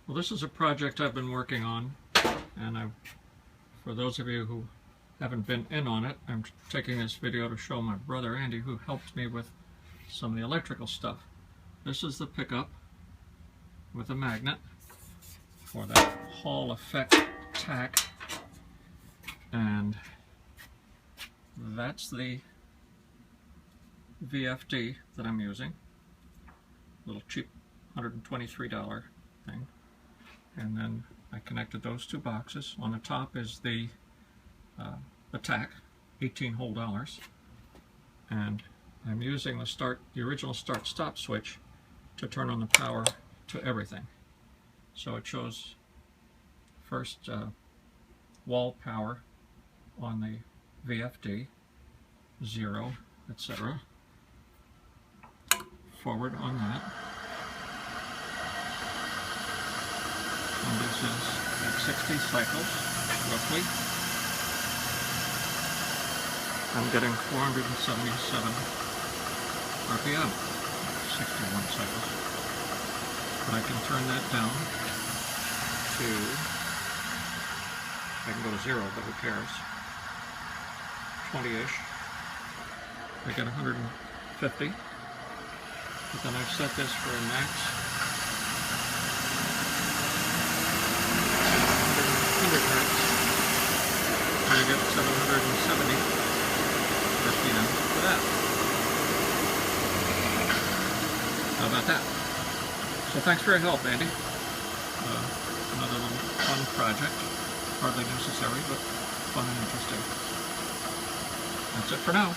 Well, this is a project I've been working on, and for those of you who haven't been in on it, I'm taking this video to show my brother Andy, who helped me with some of the electrical stuff. This is the pickup with a magnet for that Hall effect tach, and that's the VFD that I'm using. Little cheap $123 thing. And then I connected those two boxes. On the top is the tach, 18 whole dollars, and I'm using the original start-stop switch to turn on the power to everything. So it shows first wall power on the VFD, 0, etc. Forward on that. And this is at 60 cycles, roughly. I'm getting 477 RPM, 61 cycles. But I can turn that down to, I can go to 0, but who cares, 20-ish. I get 150. But then I've set this for a max 100 hertz, and you get 770 RPM for that. How about that? So thanks for your help, Andy. Another little fun project, hardly necessary, but fun and interesting. That's it for now.